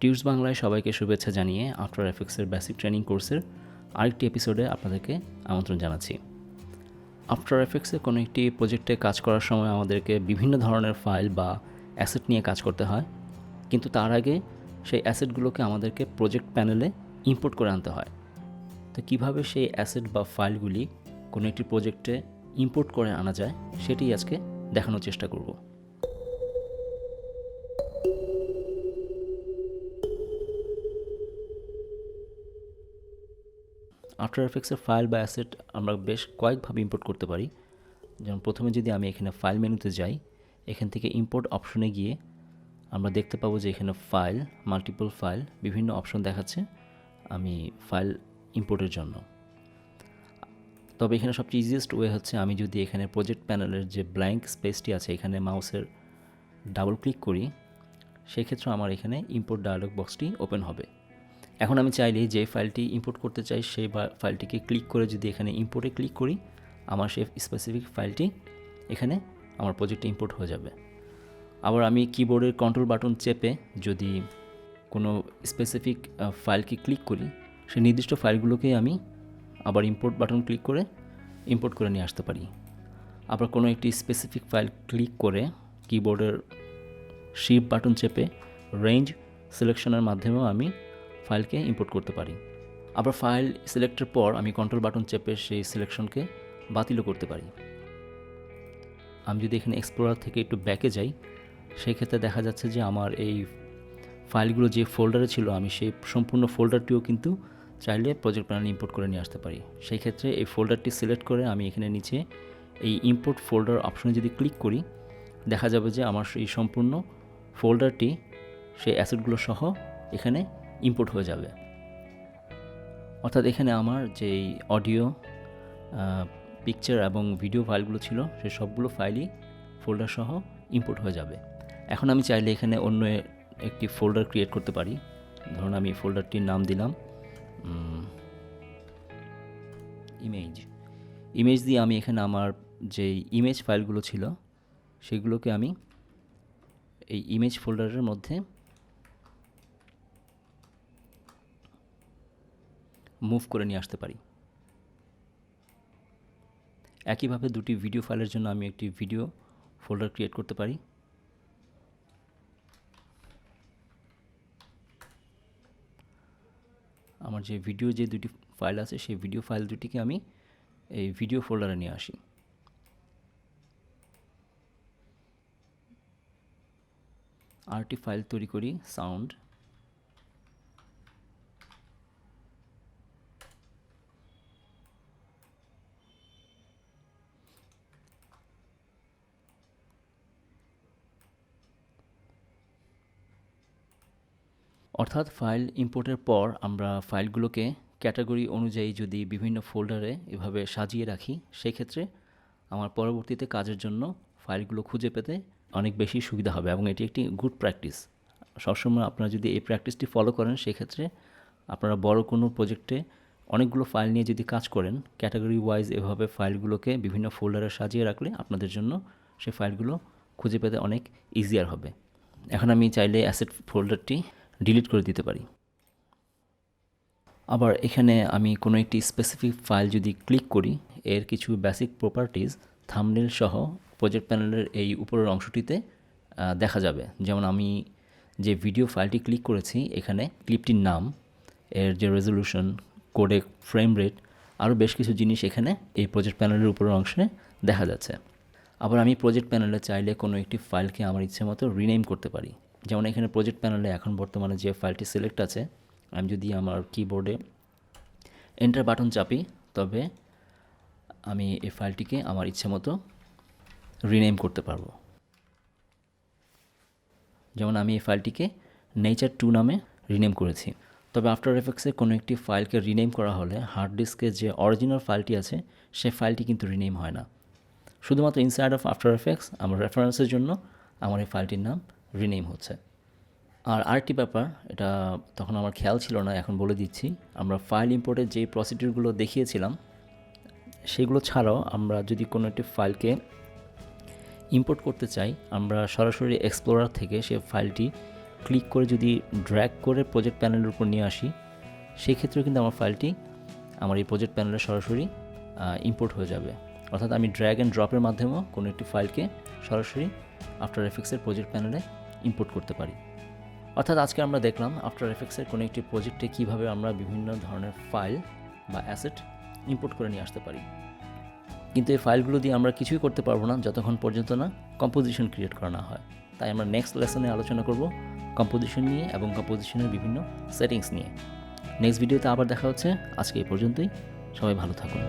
টিউটস বাংলায় সবাইকে শুভেচ্ছা জানিয়ে আফটার এফেক্টসের বেসিক ট্রেনিং কোর্সের আরেকটি এপিসোডে আপনাদেরকে আমন্ত্রণ জানাচ্ছি। আফটার এফেক্টসে কোনো একটি প্রজেক্টে কাজ করার সময় আমাদেরকে বিভিন্ন ধরনের ফাইল বা অ্যাসেট নিয়ে কাজ করতে হয়, কিন্তু তার আগে সেই অ্যাসেটগুলোকে আমাদেরকে প্রজেক্ট প্যানেলে ইম্পোর্ট করে আনতে হয়। তো কীভাবে সেই অ্যাসেট বা ফাইলগুলি কোনো একটি প্রজেক্টে ইম্পোর্ট করে আনা যায় সেটি আজকে দেখানোর চেষ্টা করব। আফটার এফেক্টসের ফাইল বা অ্যাসেট আমরা বেশ কয়েকভাবে ইম্পোর্ট করতে পারি। যেমন প্রথমে যদি আমি এখানে ফাইল মেনুতে যাই, এখান থেকে ইম্পোর্ট অপশনে গিয়ে আমরা দেখতে পাবো যে এখানে ফাইল, মাল্টিপল ফাইল, বিভিন্ন অপশন দেখাচ্ছে আমি ফাইল ইম্পোর্টের জন্য। তবে এখানে সবচেয়ে ইজিয়েস্ট ওয়ে হচ্ছে আমি যদি এখানে প্রজেক্ট প্যানেলের যে ব্ল্যাঙ্ক স্পেসটি আছে এখানে মাউসের ডাবল ক্লিক করি, সেক্ষেত্রে আমার এখানে ইম্পোর্ট ডায়ালগ বক্সটি ওপেন হবে। এখন আমি চাইলে যে ফাইলটি ইম্পোর্ট করতে চাই সেই ফাইলটিকে ক্লিক করে যদি এখানে ইম্পোর্টে ক্লিক করি, আমার সেই স্পেসিফিক ফাইলটি এখানে আমার প্রজেক্টে ইম্পোর্ট হয়ে যাবে। আবার আমি কিবোর্ডের কন্ট্রোল বাটন চেপে যদি কোনো স্পেসিফিক ফাইলকে ক্লিক করি, সেই নির্দিষ্ট ফাইলগুলোকেই আমি আবার ইম্পোর্ট বাটন ক্লিক করে ইম্পোর্ট করে নিয়ে আসতে পারি। আবার কোনো একটি স্পেসিফিক ফাইল ক্লিক করে কিবোর্ডের শিফট বাটন চেপে রেঞ্জ সিলেকশনের মাধ্যমেও আমি ফাইলকে ইম্পোর্ট করতে পারি। আবার ফাইল সিলেক্টের পর আমি কন্ট্রোল বাটন চেপে সেই সিলেকশনকে বাতিলও করতে পারি। আমি যদি এখানে এক্সপ্লোরার থেকে একটু ব্যাকে যাই, সেই ক্ষেত্রে দেখা যাচ্ছে যে আমার এই ফাইলগুলো যে ফোল্ডারে ছিল আমি সেই সম্পূর্ণ ফোল্ডারটিও কিন্তু চাইলে প্রজেক্ট প্যানেলে ইম্পোর্ট করে নিয়ে আসতে পারি। সেই ক্ষেত্রে এই ফোল্ডারটি সিলেক্ট করে আমি এখানে নিচে এই ইম্পোর্ট ফোল্ডার অপশনে যদি ক্লিক করি, দেখা যাবে যে আমার এই সম্পূর্ণ ফোল্ডারটি সেই অ্যাসেটগুলো সহ এখানে ইম্পোর্ট হয়ে যাবে। অর্থাৎ এখানে আমার যেই অডিও, পিকচার এবং ভিডিও ফাইলগুলো ছিল সেই সবগুলো ফাইলই ফোল্ডার সহ ইম্পোর্ট হয়ে যাবে। এখন আমি চাইলে এখানে অন্য একটি ফোল্ডার ক্রিয়েট করতে পারি। ধরুন আমি ফোল্ডারটির নাম দিলাম ইমেজ দিয়ে আমি এখানে আমার যেই ইমেজ ফাইলগুলো ছিল সেগুলোকে আমি এই ইমেজ ফোল্ডারের মধ্যে মুভ করে নিয়ে আসতে পারি। একইভাবে দুটি ভিডিও ফাইলের জন্য আমি একটি ভিডিও ফোল্ডার ক্রিয়েট করতে পারি। আমার যে ভিডিও যে দুটি ফাইল আছে সেই ভিডিও ফাইল দুটিকে আমি এই ভিডিও ফোল্ডারে নিয়ে আসি। আরেকটি ফাইল তৈরি করি সাউন্ড। অর্থাৎ ফাইল ইম্পোর্টের পর আমরা ফাইলগুলোকে ক্যাটাগরি অনুযায়ী যদি বিভিন্ন ফোল্ডারে এভাবে সাজিয়ে রাখি, সেক্ষেত্রে আমার পরবর্তীতে কাজের জন্য ফাইলগুলো খুঁজে পেতে অনেক বেশি সুবিধা হবে এবং এটি একটি গুড প্র্যাকটিস। সবসময় আপনারা যদি এই প্র্যাকটিসটি ফলো করেন, সেক্ষেত্রে আপনারা বড় কোনো প্রজেক্টে অনেকগুলো ফাইল নিয়ে যদি কাজ করেন, ক্যাটাগরি ওয়াইজ এভাবে ফাইলগুলোকে বিভিন্ন ফোল্ডারে সাজিয়ে রাখলে আপনাদের জন্য সেই ফাইলগুলো খুঁজে পেতে অনেক ইজিয়ার হবে। এখন আমি চাইলে অ্যাসেট ফোল্ডারটি ডিলিট করে দিতে পারি। আবার এখানে আমি কোনো একটি স্পেসিফিক ফাইল যদি ক্লিক করি, এর কিছু বেসিক প্রপার্টিজ থাম্বনেল সহ প্রজেক্ট প্যানেলের এই উপরের অংশটিতে দেখা যাবে। যেমন আমি যে ভিডিও ফাইলটি ক্লিক করেছি, এখানে ক্লিপটির নাম, এর যে রেজলিউশন, কোডেক, ফ্রেম রেট, আরও বেশ কিছু জিনিস এখানে এই প্রজেক্ট প্যানেলের উপরের অংশে দেখা যাচ্ছে। আবার আমি প্রজেক্ট প্যানেলে চাইলে কোনো একটি ফাইলকে আমার ইচ্ছে মতো রিনেম করতে পারি। যেমন এখানে প্রজেক্ট প্যানেলে এখন বর্তমানে যে ফাইলটি সিলেক্ট আছে, আমি যদি আমার কিবোর্ডে এন্টার বাটন চাপি, তবে আমি এই ফাইলটিকে আমার ইচ্ছে মতো রিনেম করতে পারবো। যেমন আমি এই ফাইলটিকে নেচার 2 নামে রিনেম করেছি। তবে আফটার এফেক্টসে কোনো একটি ফাইলকে রিনেম করা হলে হার্ড ডিস্কে যে অরিজিনাল ফাইলটি আছে সেই ফাইলটি কিন্তু রিনেম হয় না। শুধুমাত্র ইনসাইড অফ আফটার এফেক্টস আমার রেফারেন্সের জন্য আমার এই ফাইলটির নাম রিনেম হচ্ছে। আর আরেকটি ব্যাপার, এটা তখন আমার খেয়াল ছিল না, এখন বলে দিচ্ছি। আমরা ফাইল ইম্পোর্টের যে প্রসিডিউরগুলো দেখিয়েছিলাম সেগুলো ছাড়াও আমরা যদি কোনো একটি ফাইলকে ইম্পোর্ট করতে চাই, আমরা সরাসরি এক্সপ্লোরার থেকে সে ফাইলটি ক্লিক করে যদি ড্র্যাগ করে প্রজেক্ট প্যানেলের উপর নিয়ে আসি, সেই ক্ষেত্রেও কিন্তু আমার ফাইলটি আমার এই প্রজেক্ট প্যানেলে সরাসরি ইম্পোর্ট হয়ে যাবে। অর্থাৎ আমি ড্র্যাগ অ্যান্ড ড্রপের মাধ্যমেও কোনো একটি ফাইলকে সরাসরি আফটার এফেক্টসের প্রজেক্ট প্যানেলে ইম্পোর্ট করতে পারি। অর্থাৎ আজকে আমরা দেখলাম আফটার এফেক্টসের কোনো একটি প্রজেক্টে কীভাবে আমরা বিভিন্ন ধরনের ফাইল বা অ্যাসেট ইম্পোর্ট করে নিয়ে আসতে পারি। কিন্তু এই ফাইলগুলো দিয়ে আমরা কিছুই করতে পারবো না যতক্ষণ পর্যন্ত না কম্পোজিশন ক্রিয়েট করা না হয়। তাই আমরা নেক্সট লেসনে আলোচনা করব কম্পোজিশন নিয়ে এবং কম্পোজিশনের বিভিন্ন সেটিংস নিয়ে। নেক্সট ভিডিওতে আবার দেখা হচ্ছে। আজকে এই পর্যন্তই। সবাই ভালো থাকুন।